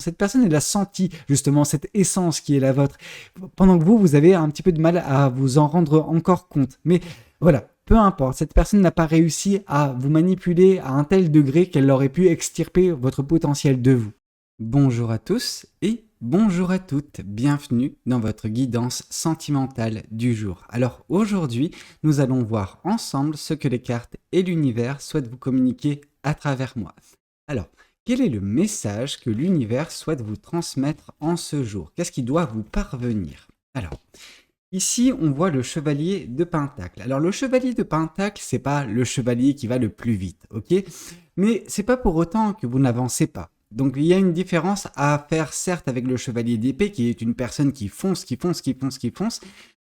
Cette personne, elle a senti justement cette essence qui est la vôtre, pendant que vous avez un petit peu de mal à vous en rendre encore compte. Mais voilà, peu importe, cette personne n'a pas réussi à vous manipuler à un tel degré qu'elle aurait pu extirper votre potentiel de vous. Bonjour à tous et bonjour à toutes, bienvenue dans votre guidance sentimentale du jour. Alors aujourd'hui, nous allons voir ensemble ce que les cartes et l'univers souhaitent vous communiquer à travers moi. Alors, quel est le message que l'univers souhaite vous transmettre en ce jour? Qu'est-ce qui doit vous parvenir? Alors, ici, on voit le chevalier de Pentacle. Alors, le chevalier de Pentacle, c'est pas le chevalier qui va le plus vite, ok? Mais c'est pas pour autant que vous n'avancez pas. Donc, il y a une différence à faire, certes, avec le chevalier d'épée, qui est une personne qui fonce, qui fonce.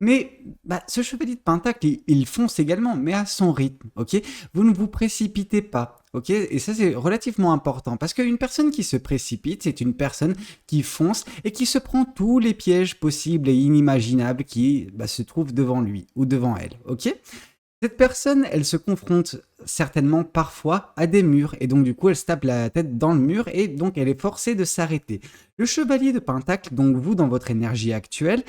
Mais ce chevalier de Pentacle, il fonce également, mais à son rythme, ok? Vous ne vous précipitez pas. Ok, et ça c'est relativement important parce qu'une personne qui se précipite, c'est une personne qui fonce et qui se prend tous les pièges possibles et inimaginables qui se trouvent devant lui ou devant elle. Ok, cette personne, elle se confronte certainement parfois à des murs et donc du coup elle se tape la tête dans le mur et donc elle est forcée de s'arrêter. Le chevalier de Pentacle, donc vous dans votre énergie actuelle,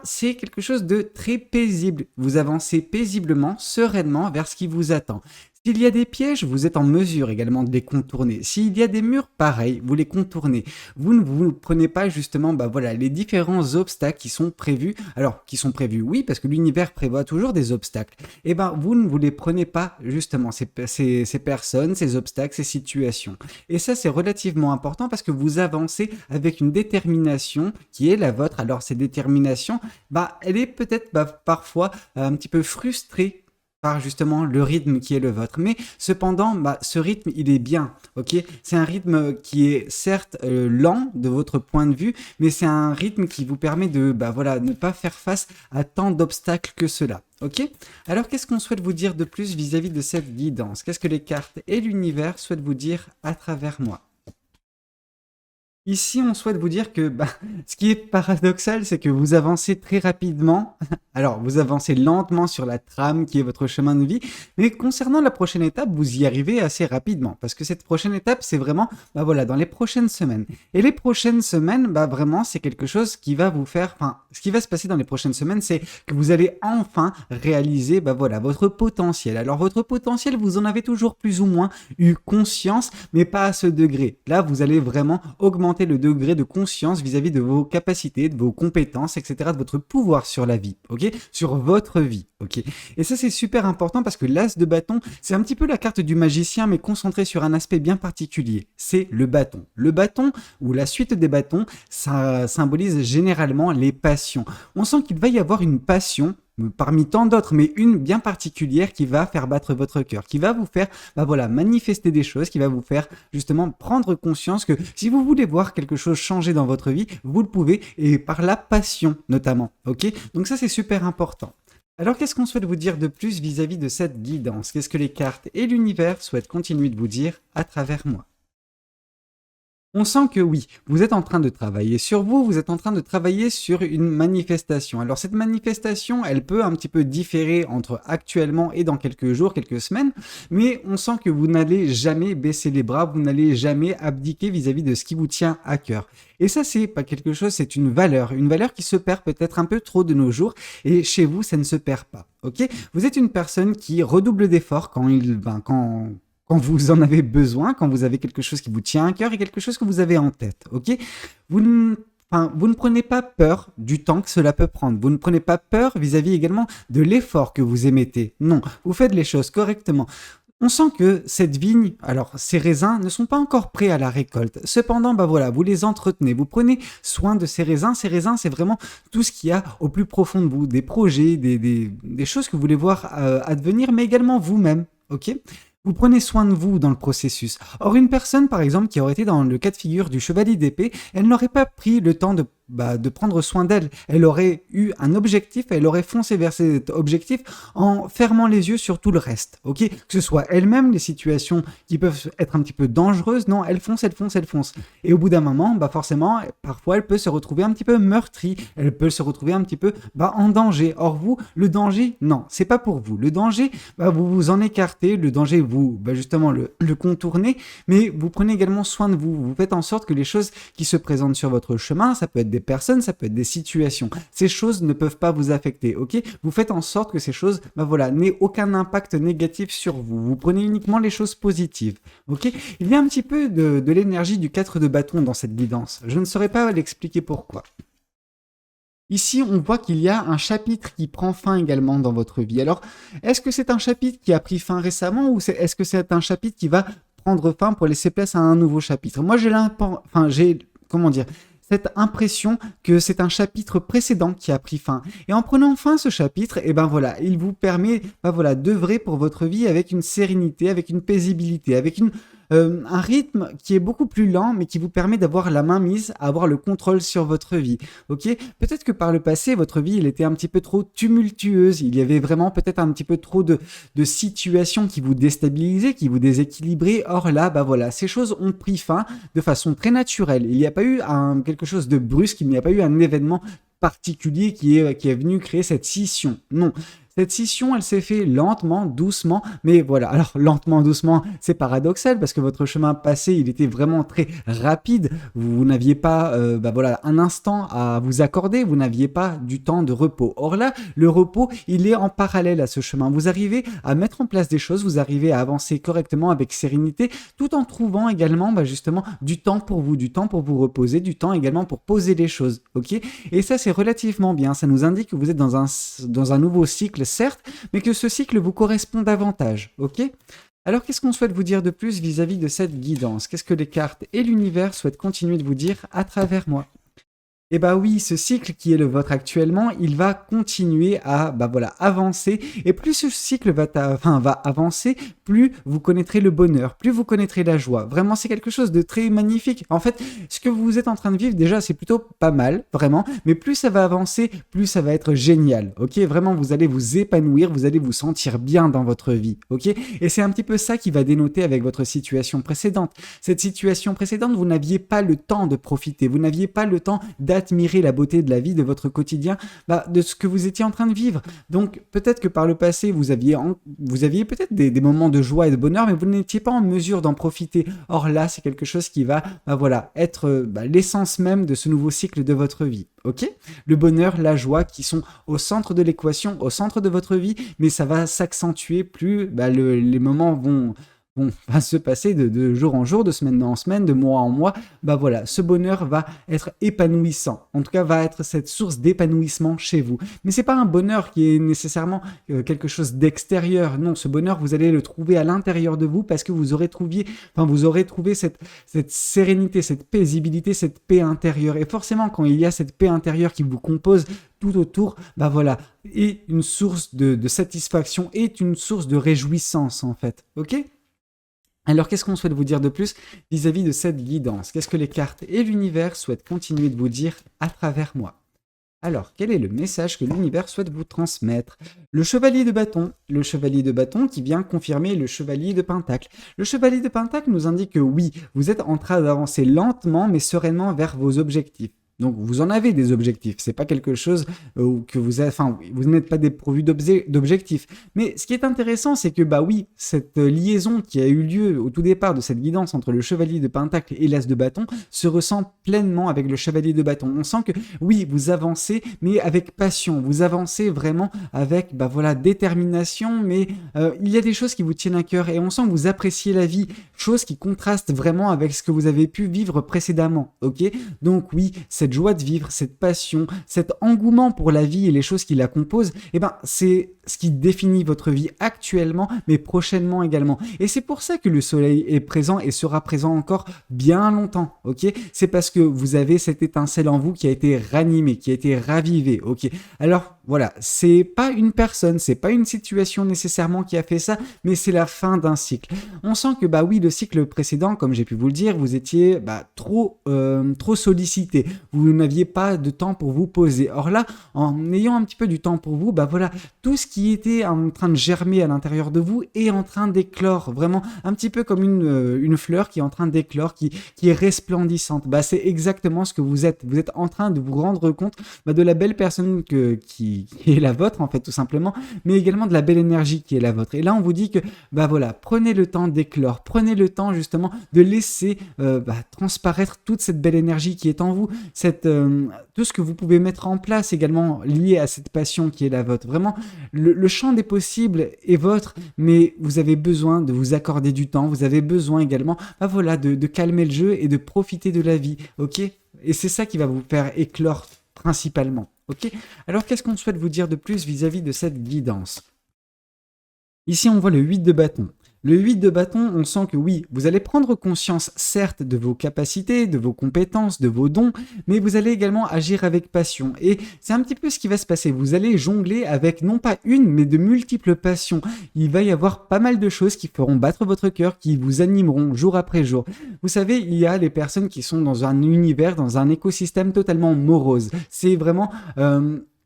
c'est quelque chose de très paisible. Vous avancez paisiblement, sereinement vers ce qui vous attend. S'il y a des pièges, vous êtes en mesure également de les contourner. S'il y a des murs, pareil, vous les contournez. Vous ne vous prenez pas justement les différents obstacles qui sont prévus. Alors, qui sont prévus, oui, parce que l'univers prévoit toujours des obstacles. Vous ne vous les prenez pas justement, ces personnes, ces obstacles, ces situations. Et ça, c'est relativement important parce que vous avancez avec une détermination qui est la vôtre. Alors, cette détermination, elle est peut-être parfois un petit peu frustrée par justement le rythme qui est le vôtre. Mais cependant, ce rythme, il est bien, ok? C'est un rythme qui est certes lent de votre point de vue, mais c'est un rythme qui vous permet de ne pas faire face à tant d'obstacles que cela, ok? Alors, qu'est-ce qu'on souhaite vous dire de plus vis-à-vis de cette guidance? Qu'est-ce que les cartes et l'univers souhaitent vous dire à travers moi? Ici, on souhaite vous dire que ce qui est paradoxal, c'est que vous avancez très rapidement. Alors, vous avancez lentement sur la trame qui est votre chemin de vie, mais concernant la prochaine étape, vous y arrivez assez rapidement parce que cette prochaine étape, c'est vraiment dans les prochaines semaines. Et les prochaines semaines, vraiment, c'est quelque chose qui va vous faire ce qui va se passer dans les prochaines semaines, c'est que vous allez enfin réaliser votre potentiel. Alors, votre potentiel, vous en avez toujours plus ou moins eu conscience, mais pas à ce degré. Là, vous allez vraiment augmenter le degré de conscience vis-à-vis de vos capacités, de vos compétences, etc., de votre pouvoir sur la vie, ok? Sur votre vie, ok? Et ça, c'est super important parce que l'as de bâton, c'est un petit peu la carte du magicien, mais concentrée sur un aspect bien particulier. C'est le bâton. Le bâton, ou la suite des bâtons, ça symbolise généralement les passions. On sent qu'il va y avoir une passion parmi tant d'autres, mais une bien particulière qui va faire battre votre cœur, qui va vous faire manifester des choses, qui va vous faire justement prendre conscience que si vous voulez voir quelque chose changer dans votre vie, vous le pouvez, et par la passion notamment, ok? Donc ça, c'est super important. Alors, qu'est-ce qu'on souhaite vous dire de plus vis-à-vis de cette guidance? Qu'est-ce que les cartes et l'univers souhaitent continuer de vous dire à travers moi? On sent que oui, vous êtes en train de travailler sur vous, vous êtes en train de travailler sur une manifestation. Alors cette manifestation, elle peut un petit peu différer entre actuellement et dans quelques jours, quelques semaines, mais on sent que vous n'allez jamais baisser les bras, vous n'allez jamais abdiquer vis-à-vis de ce qui vous tient à cœur. Et ça, c'est pas quelque chose, c'est une valeur qui se perd peut-être un peu trop de nos jours, et chez vous, ça ne se perd pas, ok? Vous êtes une personne qui redouble d'efforts quand vous en avez besoin, quand vous avez quelque chose qui vous tient à cœur et quelque chose que vous avez en tête, ok? Vous ne prenez pas peur du temps que cela peut prendre. Vous ne prenez pas peur vis-à-vis également de l'effort que vous émettez. Non, vous faites les choses correctement. On sent que cette vigne, alors ces raisins ne sont pas encore prêts à la récolte. Cependant, vous les entretenez, vous prenez soin de ces raisins. Ces raisins, c'est vraiment tout ce qu'il y a au plus profond de vous, des projets, des choses que vous voulez voir advenir, mais également vous-même, ok? Vous prenez soin de vous dans le processus. Or, une personne, par exemple, qui aurait été dans le cas de figure du chevalier d'épée, elle n'aurait pas pris le temps de de prendre soin d'elle. Elle aurait eu un objectif, elle aurait foncé vers cet objectif en fermant les yeux sur tout le reste, ok? Que ce soit elle-même, les situations qui peuvent être un petit peu dangereuses, non, elle fonce, elle fonce, elle fonce. Et au bout d'un moment, forcément, parfois, elle peut se retrouver un petit peu meurtrie, elle peut se retrouver un petit peu en danger. Or vous, le danger, non, c'est pas pour vous. Le danger, vous vous en écartez, le danger, vous, justement, le contournez, mais vous prenez également soin de vous. Vous faites en sorte que les choses qui se présentent sur votre chemin, ça peut être des personnes, ça peut être des situations. Ces choses ne peuvent pas vous affecter, ok? Vous faites en sorte que ces choses, n'aient aucun impact négatif sur vous. Vous prenez uniquement les choses positives, ok? Il y a un petit peu de l'énergie du 4 de bâton dans cette guidance. Je ne saurais pas l'expliquer pourquoi. Ici, on voit qu'il y a un chapitre qui prend fin également dans votre vie. Alors, est-ce que c'est un chapitre qui a pris fin récemment ou est-ce que c'est un chapitre qui va prendre fin pour laisser place à un nouveau chapitre? Moi, j'ai cette impression que c'est un chapitre précédent qui a pris fin. Et en prenant fin ce chapitre, il vous permet d'œuvrer pour votre vie avec une sérénité, avec une paisibilité, avec un rythme qui est beaucoup plus lent, mais qui vous permet d'avoir la main mise, à avoir le contrôle sur votre vie. Ok? Peut-être que par le passé, votre vie, elle était un petit peu trop tumultueuse. Il y avait vraiment peut-être un petit peu trop de situations qui vous déstabilisaient, qui vous déséquilibraient. Or là, ces choses ont pris fin de façon très naturelle. Il n'y a pas eu quelque chose de brusque, il n'y a pas eu un événement particulier qui est venu créer cette scission. Non. Cette scission, elle s'est fait lentement, doucement, mais voilà. Alors, lentement, doucement, c'est paradoxal parce que votre chemin passé, il était vraiment très rapide. Vous n'aviez pas, un instant à vous accorder. Vous n'aviez pas du temps de repos. Or là, le repos, il est en parallèle à ce chemin. Vous arrivez à mettre en place des choses, vous arrivez à avancer correctement avec sérénité, tout en trouvant également, justement, du temps pour vous reposer, du temps également pour poser les choses, ok? Et ça, c'est relativement bien. Ça nous indique que vous êtes dans un nouveau cycle, certes, mais que ce cycle vous correspond davantage, ok? Alors, qu'est-ce qu'on souhaite vous dire de plus vis-à-vis de cette guidance? Qu'est-ce que les cartes et l'univers souhaitent continuer de vous dire à travers moi? Eh oui, ce cycle qui est le vôtre actuellement, il va continuer à avancer. Et plus ce cycle va avancer, plus vous connaîtrez le bonheur, plus vous connaîtrez la joie. Vraiment, c'est quelque chose de très magnifique. En fait, ce que vous êtes en train de vivre, déjà, c'est plutôt pas mal, vraiment. Mais plus ça va avancer, plus ça va être génial. Ok? Vraiment, vous allez vous épanouir, vous allez vous sentir bien dans votre vie. Ok? Et c'est un petit peu ça qui va dénoter avec votre situation précédente. Cette situation précédente, vous n'aviez pas le temps de profiter, vous n'aviez pas le temps d'admirer la beauté de la vie, de votre quotidien, de ce que vous étiez en train de vivre. Donc peut-être que par le passé, vous aviez peut-être des moments de joie et de bonheur, mais vous n'étiez pas en mesure d'en profiter. Or là, c'est quelque chose qui va être l'essence même de ce nouveau cycle de votre vie. Ok? Le bonheur, la joie qui sont au centre de l'équation, au centre de votre vie, mais ça va s'accentuer plus les moments vont se passer de jour en jour, de semaine en semaine, de mois en mois. Ce bonheur va être épanouissant. En tout cas, va être cette source d'épanouissement chez vous. Mais c'est pas un bonheur qui est nécessairement quelque chose d'extérieur. Non, ce bonheur, vous allez le trouver à l'intérieur de vous parce que vous aurez trouvé cette sérénité, cette paisibilité, cette paix intérieure. Et forcément, quand il y a cette paix intérieure qui vous compose tout autour, est une source de satisfaction, est une source de réjouissance en fait. Ok? Alors, qu'est-ce qu'on souhaite vous dire de plus vis-à-vis de cette guidance? Qu'est-ce que les cartes et l'univers souhaitent continuer de vous dire à travers moi? Alors, quel est le message que l'univers souhaite vous transmettre? Le chevalier de bâton qui vient confirmer le chevalier de pentacle. Le chevalier de pentacle nous indique que oui, vous êtes en train d'avancer lentement mais sereinement vers vos objectifs. Donc, vous en avez des objectifs. C'est pas quelque chose que vous n'êtes pas dépourvu d'objectifs. Mais ce qui est intéressant, c'est que, cette liaison qui a eu lieu au tout départ de cette guidance entre le chevalier de pentacle et l'as de bâton se ressent pleinement avec le chevalier de bâton. On sent que, oui, vous avancez, mais avec passion. Vous avancez vraiment avec, détermination, mais il y a des choses qui vous tiennent à cœur et on sent que vous appréciez la vie. Chose qui contraste vraiment avec ce que vous avez pu vivre précédemment. Ok? Donc, oui, cette joie de vivre, cette passion, cet engouement pour la vie et les choses qui la composent, c'est ce qui définit votre vie actuellement, mais prochainement également. Et c'est pour ça que le soleil est présent et sera présent encore bien longtemps, ok? C'est parce que vous avez cette étincelle en vous qui a été ranimée, qui a été ravivée, ok? Alors, voilà, c'est pas une personne, c'est pas une situation nécessairement qui a fait ça, mais c'est la fin d'un cycle. On sent que bah oui, le cycle précédent, comme j'ai pu vous le dire, vous étiez trop sollicité. Vous n'aviez pas de temps pour vous poser. Or là, en ayant un petit peu du temps pour vous, bah voilà, tout ce qui était en train de germer à l'intérieur de vous est en train d'éclore, vraiment un petit peu comme une fleur qui est en train d'éclore, qui est resplendissante. Bah c'est exactement ce que vous êtes. Vous êtes en train de vous rendre compte de la belle personne qui est la vôtre en fait tout simplement, mais également de la belle énergie qui est la vôtre. Et là on vous dit que bah voilà, prenez le temps d'éclore, prenez le temps justement de laisser transparaître toute cette belle énergie qui est en vous, tout ce que vous pouvez mettre en place également lié à cette passion qui est la vôtre. Vraiment, le champ des possibles est vôtre, mais vous avez besoin de vous accorder du temps, vous avez besoin également de calmer le jeu et de profiter de la vie, ok? Et c'est ça qui va vous faire éclore principalement, ok? Alors qu'est-ce qu'on souhaite vous dire de plus vis-à-vis de cette guidance? Ici, on voit le 8 de bâton. Le 8 de bâton, on sent que oui, vous allez prendre conscience certes de vos capacités, de vos compétences, de vos dons, mais vous allez également agir avec passion. Et c'est un petit peu ce qui va se passer. Vous allez jongler avec non pas une, mais de multiples passions. Il va y avoir pas mal de choses qui feront battre votre cœur, qui vous animeront jour après jour. Vous savez, il y a les personnes qui sont dans un univers, dans un écosystème totalement morose. C'est vraiment...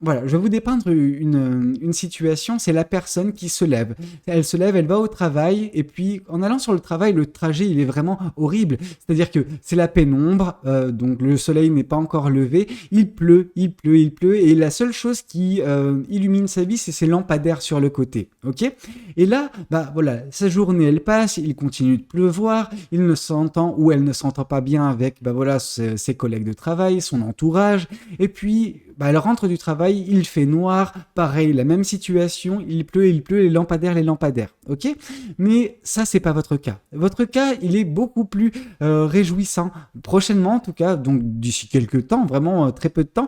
voilà, je vais vous dépeindre une situation, c'est la personne qui se lève. Elle se lève, elle va au travail, et puis en allant sur le travail, le trajet, il est vraiment horrible. C'est-à-dire que c'est la pénombre, donc le soleil n'est pas encore levé, il pleut, et la seule chose qui illumine sa vie, c'est ses lampadaires sur le côté, ok? Et là, sa journée, elle passe, il continue de pleuvoir, il ne s'entend ou elle ne s'entend pas bien avec, ses collègues de travail, son entourage, et puis... elle rentre du travail, il fait noir, pareil, la même situation, il pleut, les lampadaires, ok? Mais ça, c'est pas votre cas. Votre cas, il est beaucoup plus réjouissant. Prochainement, en tout cas, donc d'ici quelques temps, vraiment très peu de temps,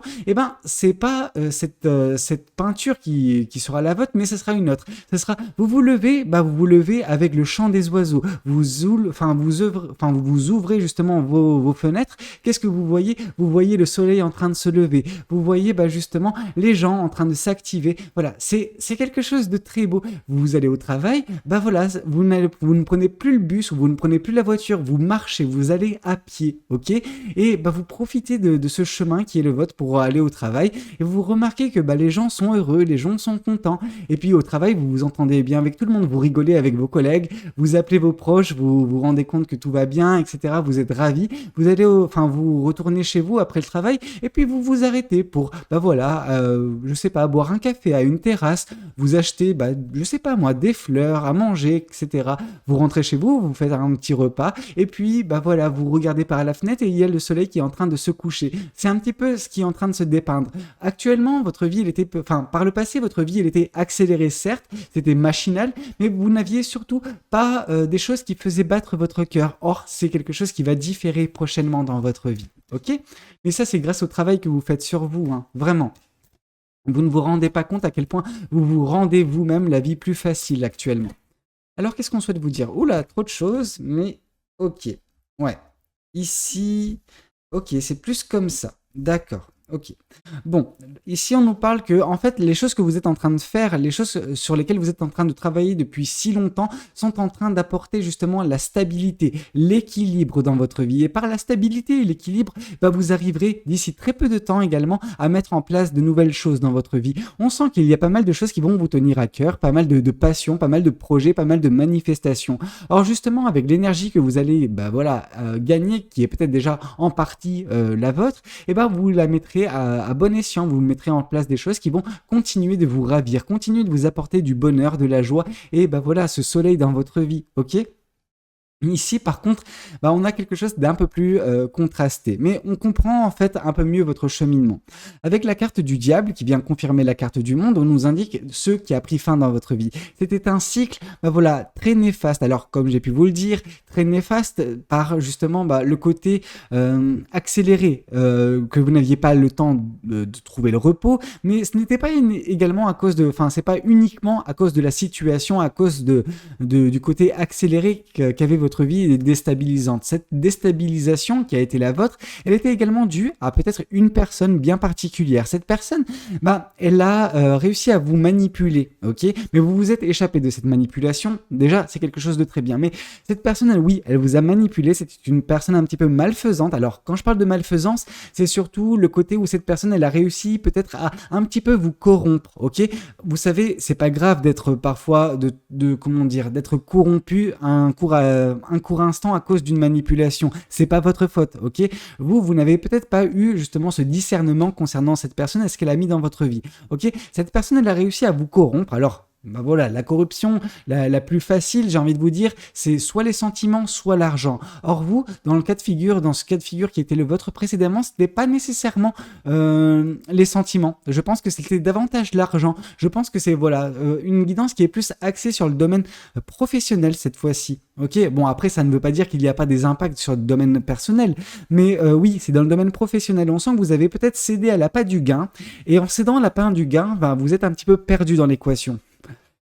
c'est pas cette peinture qui sera la vôtre, mais ce sera une autre. Ce sera, vous vous levez avec le chant des oiseaux. Vous ouvrez justement vos fenêtres. Qu'est-ce que vous voyez? Vous voyez le soleil en train de se lever. Vous voyez justement les gens en train de s'activer. Voilà, c'est quelque chose de très beau. Vous allez au travail, vous ne prenez plus le bus ou vous ne prenez plus la voiture, vous marchez, vous allez à pied, ok? Et vous profitez de ce chemin qui est le vôtre pour aller au travail et vous remarquez que les gens sont heureux, les gens sont contents. Et puis au travail, vous vous entendez bien avec tout le monde, vous rigolez avec vos collègues, vous appelez vos proches, vous vous rendez compte que tout va bien, etc. Vous êtes ravis. Vous allez vous retournez chez vous après le travail et puis vous vous arrêtez pour je sais pas, boire un café à une terrasse, vous achetez, je sais pas moi, des fleurs à manger, etc. Vous rentrez chez vous, vous faites un petit repas, et puis, vous regardez par la fenêtre et il y a le soleil qui est en train de se coucher. C'est un petit peu ce qui est en train de se dépeindre. Actuellement, votre vie, par le passé, votre vie, elle était accélérée, certes, c'était machinal, mais vous n'aviez surtout pas des choses qui faisaient battre votre cœur. Or, c'est quelque chose qui va différer prochainement dans votre vie. Ok? Mais ça, c'est grâce au travail que vous faites sur vous, hein, vraiment. Vous ne vous rendez pas compte à quel point vous vous rendez vous-même la vie plus facile actuellement. Alors, qu'est-ce qu'on souhaite vous dire? Oula, trop de choses, mais ok. Ouais. Ici, ok, c'est plus comme ça. D'accord. Ok. Bon, ici on nous parle que en fait les choses que vous êtes en train de faire, les choses sur lesquelles vous êtes en train de travailler depuis si longtemps sont en train d'apporter justement la stabilité, l'équilibre dans votre vie. Et par la stabilité et l'équilibre, vous arriverez d'ici très peu de temps également à mettre en place de nouvelles choses dans votre vie. On sent qu'il y a pas mal de choses qui vont vous tenir à cœur, pas mal de passion, pas mal de projets, pas mal de manifestations. Or justement avec l'énergie que vous allez gagner, qui est peut-être déjà en partie la vôtre, vous la mettrez à bon escient, vous mettrez en place des choses qui vont continuer de vous ravir, continuer de vous apporter du bonheur, de la joie et ce soleil dans votre vie, ok? Ici, par contre, on a quelque chose d'un peu plus contrasté, mais on comprend en fait un peu mieux votre cheminement. Avec la carte du diable qui vient confirmer la carte du monde, on nous indique ce qui a pris fin dans votre vie. C'était un cycle, très néfaste. Alors, comme j'ai pu vous le dire, très néfaste par justement le côté accéléré, que vous n'aviez pas le temps de trouver le repos, mais ce n'était pas également à cause c'est pas uniquement à cause de la situation, à cause du côté accéléré qu'avait votre votre vie est déstabilisante. Cette déstabilisation qui a été la vôtre, elle était également due à peut-être une personne bien particulière. Cette personne, elle a réussi à vous manipuler, ok? Mais vous vous êtes échappé de cette manipulation. Déjà, c'est quelque chose de très bien. Mais cette personne, elle vous a manipulé. C'est une personne un petit peu malfaisante. Alors, quand je parle de malfaisance, c'est surtout le côté où cette personne, elle a réussi peut-être à un petit peu vous corrompre, ok? Vous savez, c'est pas grave d'être parfois, comment dire, d'être corrompu un court instant à cause d'une manipulation. C'est pas votre faute, ok? Vous n'avez peut-être pas eu justement ce discernement concernant cette personne et ce qu'elle a mis dans votre vie, ok? Cette personne, elle a réussi à vous corrompre. Alors, voilà, la corruption la plus facile, j'ai envie de vous dire, c'est soit les sentiments, soit l'argent. Or vous, dans ce cas de figure qui était le vôtre précédemment, ce n'était pas nécessairement les sentiments. Je pense que c'était davantage l'argent. Je pense que c'est une guidance qui est plus axée sur le domaine professionnel cette fois-ci. Ok, bon après ça ne veut pas dire qu'il n'y a pas des impacts sur le domaine personnel, mais oui, c'est dans le domaine professionnel. On sent que vous avez peut-être cédé à l'appât du gain, et en cédant à l'appât du gain, vous êtes un petit peu perdu dans l'équation.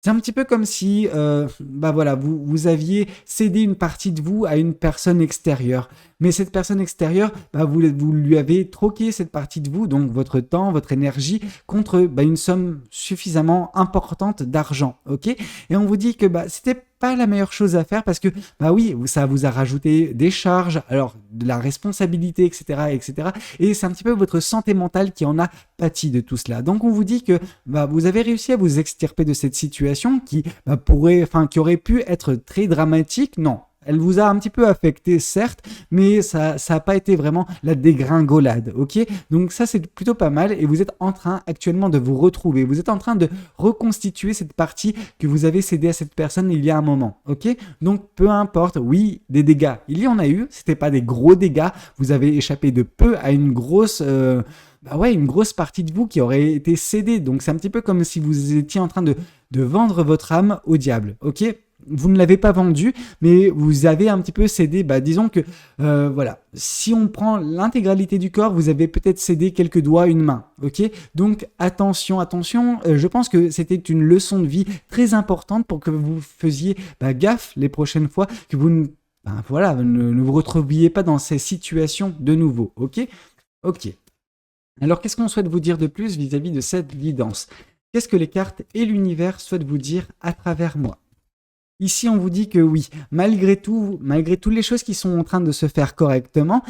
C'est un petit peu comme si vous aviez cédé une partie de vous à une personne extérieure. Mais cette personne extérieure, vous lui avez troqué cette partie de vous, donc votre temps, votre énergie, contre une somme suffisamment importante d'argent. Ok? Et on vous dit que c'était pas la meilleure chose à faire parce que oui, ça vous a rajouté des charges, alors de la responsabilité, etc., etc. Et c'est un petit peu votre santé mentale qui en a pâti de tout cela. Donc on vous dit que vous avez réussi à vous extirper de cette situation qui qui aurait pu être très dramatique. Non. Elle vous a un petit peu affecté, certes, mais ça n'a pas été vraiment la dégringolade, ok? Donc ça, c'est plutôt pas mal et vous êtes en train actuellement de vous retrouver. Vous êtes en train de reconstituer cette partie que vous avez cédée à cette personne il y a un moment, ok? Donc peu importe, oui, des dégâts, il y en a eu, c'était pas des gros dégâts, vous avez échappé de peu à une grosse... une grosse partie de vous qui aurait été cédée. Donc c'est un petit peu comme si vous étiez en train de vendre votre âme au diable, ok? Vous ne l'avez pas vendu, mais vous avez un petit peu cédé. Disons que, si on prend l'intégralité du corps, vous avez peut-être cédé quelques doigts, une main, ok? Donc attention, je pense que c'était une leçon de vie très importante pour que vous faisiez gaffe les prochaines fois, que vous ne vous retrouviez pas dans ces situations de nouveau, ok? Ok. Alors, qu'est-ce qu'on souhaite vous dire de plus vis-à-vis de cette guidance? Qu'est-ce que les cartes et l'univers souhaitent vous dire à travers moi? Ici, on vous dit que oui, malgré toutes les choses qui sont en train de se faire correctement,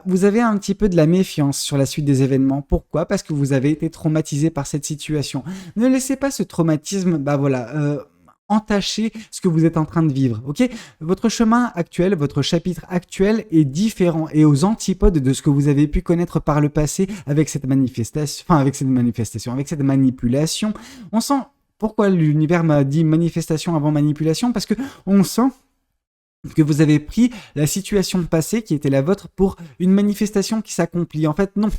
vous avez un petit peu de la méfiance sur la suite des événements. Pourquoi? Parce que vous avez été traumatisé par cette situation. Ne laissez pas ce traumatisme, entacher ce que vous êtes en train de vivre, ok? Votre chemin actuel, votre chapitre actuel est différent et aux antipodes de ce que vous avez pu connaître par le passé avec cette manipulation. On sent... Pourquoi l'univers m'a dit manifestation avant manipulation? Parce que on sent que vous avez pris la situation passée qui était la vôtre pour une manifestation qui s'accomplit. En fait, non.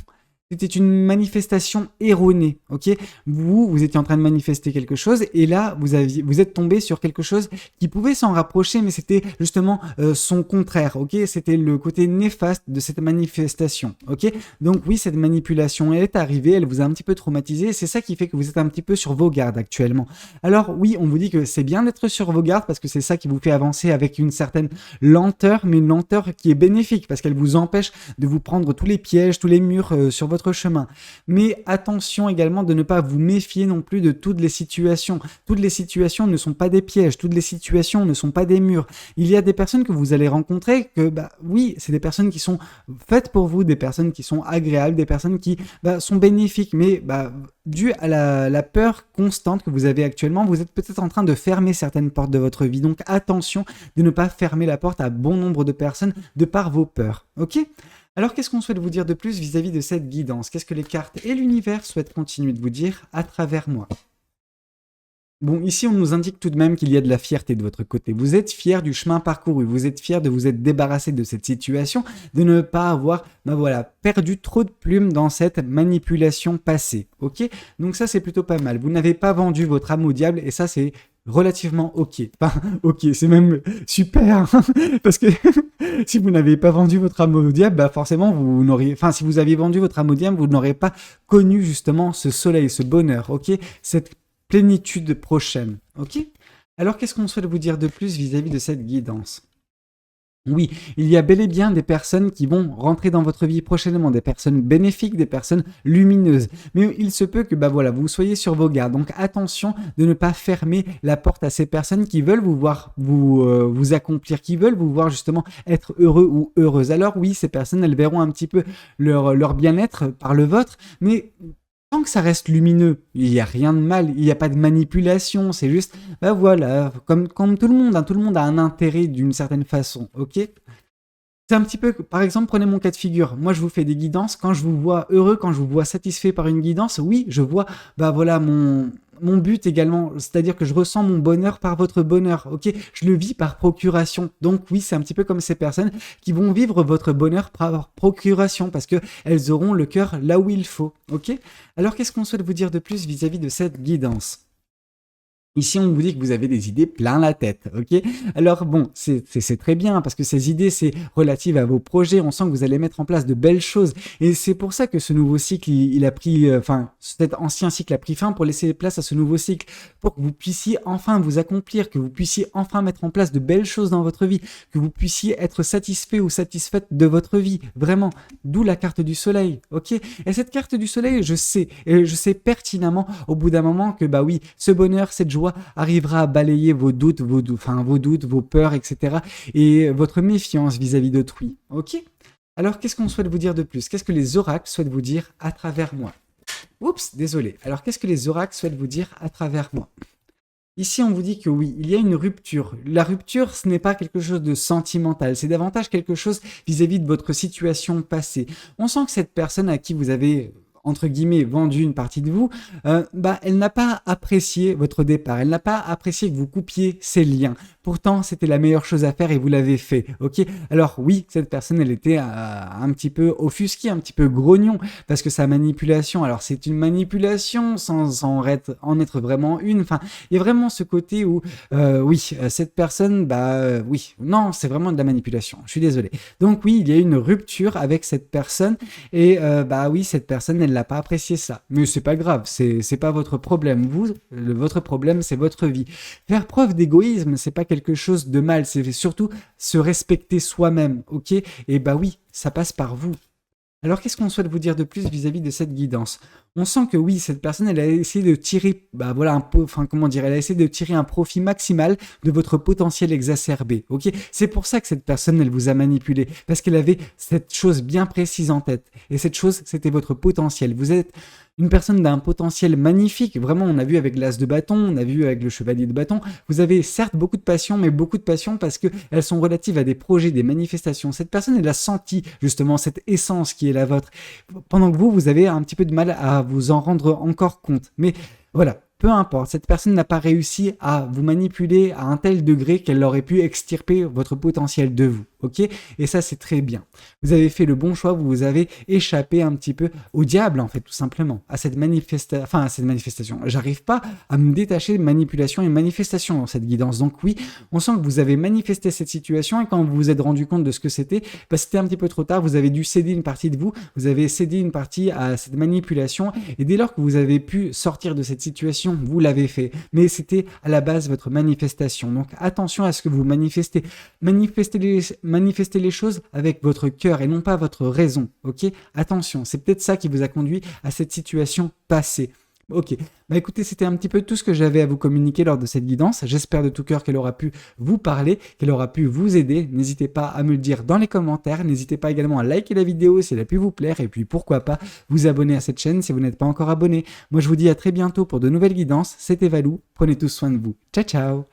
C'était une manifestation erronée, ok? Vous étiez en train de manifester quelque chose et là, vous êtes tombé sur quelque chose qui pouvait s'en rapprocher, mais c'était justement son contraire, ok? C'était le côté néfaste de cette manifestation, ok? Donc oui, cette manipulation, elle est arrivée, elle vous a un petit peu traumatisé et c'est ça qui fait que vous êtes un petit peu sur vos gardes actuellement. Alors oui, on vous dit que c'est bien d'être sur vos gardes parce que c'est ça qui vous fait avancer avec une certaine lenteur, mais une lenteur qui est bénéfique parce qu'elle vous empêche de vous prendre tous les pièges, tous les murs sur votre chemin. Mais attention également de ne pas vous méfier non plus de toutes les situations. Toutes les situations ne sont pas des pièges, toutes les situations ne sont pas des murs. Il y a des personnes que vous allez rencontrer que, oui, c'est des personnes qui sont faites pour vous, des personnes qui sont agréables, des personnes qui sont bénéfiques, mais dû à la peur constante que vous avez actuellement, vous êtes peut-être en train de fermer certaines portes de votre vie. Donc attention de ne pas fermer la porte à bon nombre de personnes de par vos peurs. Ok ? Alors, qu'est-ce qu'on souhaite vous dire de plus vis-à-vis de cette guidance? Qu'est-ce que les cartes et l'univers souhaitent continuer de vous dire à travers moi? Bon, ici, on nous indique tout de même qu'il y a de la fierté de votre côté. Vous êtes fier du chemin parcouru. Vous êtes fier de vous être débarrassé de cette situation, de ne pas avoir, perdu trop de plumes dans cette manipulation passée. Ok? Donc ça, c'est plutôt pas mal. Vous n'avez pas vendu votre âme au diable et ça, c'est relativement ok. Enfin, ok, c'est même super. Parce que si vous n'avez pas vendu votre âme au diable, forcément, si vous aviez vendu votre âme au diable, vous n'aurez pas connu justement ce soleil, ce bonheur, ok? Cette plénitude prochaine, ok? Alors, qu'est-ce qu'on souhaite vous dire de plus vis-à-vis de cette guidance? Oui, il y a bel et bien des personnes qui vont rentrer dans votre vie prochainement, des personnes bénéfiques, des personnes lumineuses. Mais il se peut que bah voilà, vous soyez sur vos gardes. Donc attention de ne pas fermer la porte à ces personnes qui veulent vous voir vous accomplir, qui veulent vous voir justement être heureux ou heureuse. Alors oui, ces personnes, elles verront un petit peu leur bien-être par le vôtre, mais tant que ça reste lumineux, il n'y a rien de mal, il n'y a pas de manipulation, c'est juste, bah voilà, comme tout le monde, hein, tout le monde a un intérêt d'une certaine façon, ok? C'est un petit peu, par exemple, prenez mon cas de figure. Moi, je vous fais des guidances. Quand je vous vois heureux, quand je vous vois satisfait par une guidance, oui, je vois, bah voilà, mon but également. C'est-à-dire que je ressens mon bonheur par votre bonheur. Ok, je le vis par procuration. Donc oui, c'est un petit peu comme ces personnes qui vont vivre votre bonheur par procuration parce que elles auront le cœur là où il faut. Ok. Alors, qu'est-ce qu'on souhaite vous dire de plus vis-à-vis de cette guidance? Ici, on vous dit que vous avez des idées plein la tête, ok? Alors bon, c'est très bien parce que ces idées, c'est relative à vos projets. On sent que vous allez mettre en place de belles choses. Et c'est pour ça que ce nouveau cycle, il a pris, enfin, cet ancien cycle a pris fin pour laisser place à ce nouveau cycle, pour que vous puissiez enfin vous accomplir, que vous puissiez enfin mettre en place de belles choses dans votre vie, que vous puissiez être satisfait ou satisfaite de votre vie. Vraiment, d'où la carte du soleil, ok? Et cette carte du soleil, je sais pertinemment au bout d'un moment que bah oui, ce bonheur, cette joie arrivera à balayer vos doutes, vos peurs, etc. et votre méfiance vis-à-vis d'autrui. Ok? Alors, qu'est-ce qu'on souhaite vous dire de plus? Qu'est-ce que les oracles souhaitent vous dire à travers moi? Oups, désolé. Alors, qu'est-ce que les oracles souhaitent vous dire à travers moi? Ici, on vous dit que oui, il y a une rupture. La rupture, ce n'est pas quelque chose de sentimental, c'est davantage quelque chose vis-à-vis de votre situation passée. On sent que cette personne à qui vous avez entre guillemets vendu une partie de vous, bah elle n'a pas apprécié votre départ, elle n'a pas apprécié que vous coupiez ces liens. Pourtant, c'était la meilleure chose à faire et vous l'avez fait, ok? Alors oui, cette personne, elle était un petit peu offusquée, un petit peu grognon, parce que sa manipulation, alors c'est une manipulation sans en être vraiment une, enfin, il y a vraiment ce côté où, oui, cette personne, bah oui, non, c'est vraiment de la manipulation, je suis désolé. Donc oui, il y a une rupture avec cette personne, et bah oui, cette personne, elle l'a pas apprécié ça. Mais c'est pas grave, c'est pas votre problème. Votre problème, c'est votre vie. Faire preuve d'égoïsme, c'est pas quelque chose de mal, c'est surtout se respecter soi-même, ok? Et bah oui, ça passe par vous. Alors, qu'est-ce qu'on souhaite vous dire de plus vis-à-vis de cette guidance? On sent que oui, cette personne, elle a essayé de tirer, bah voilà, enfin comment dire, elle a essayé de tirer un profit maximal de votre potentiel exacerbé. Ok, c'est pour ça que cette personne, elle vous a manipulé parce qu'elle avait cette chose bien précise en tête. Et cette chose, c'était votre potentiel. Vous êtes une personne d'un potentiel magnifique. Vraiment, on a vu avec l'as de bâton, on a vu avec le chevalier de bâton. Vous avez certes beaucoup de passion, mais beaucoup de passion parce que elles sont relatives à des projets, des manifestations. Cette personne, elle a senti justement cette essence qui est la vôtre. Pendant que vous avez un petit peu de mal à vous en rendre encore compte. Mais voilà, peu importe, cette personne n'a pas réussi à vous manipuler à un tel degré qu'elle aurait pu extirper votre potentiel de vous, ok? Et ça, c'est très bien. Vous avez fait le bon choix, vous avez échappé un petit peu au diable, en fait, tout simplement, à cette manifestation. J'arrive pas à me détacher de manipulation et manifestation dans cette guidance. Donc oui, on sent que vous avez manifesté cette situation et quand vous vous êtes rendu compte de ce que c'était, bah, c'était un petit peu trop tard, vous avez dû céder une partie de vous, vous avez cédé une partie à cette manipulation et dès lors que vous avez pu sortir de cette situation, vous l'avez fait. Mais c'était à la base votre manifestation. Donc attention à ce que vous manifestez. Manifestez les choses avec votre cœur et non pas votre raison. Ok? Attention, c'est peut-être ça qui vous a conduit à cette situation passée. Ok, bah écoutez, c'était un petit peu tout ce que j'avais à vous communiquer lors de cette guidance. J'espère de tout cœur qu'elle aura pu vous parler, qu'elle aura pu vous aider. N'hésitez pas à me le dire dans les commentaires. N'hésitez pas également à liker la vidéo si elle a pu vous plaire. Et puis pourquoi pas vous abonner à cette chaîne si vous n'êtes pas encore abonné. Moi je vous dis à très bientôt pour de nouvelles guidances. C'était Valou, prenez tous soin de vous. Ciao ciao.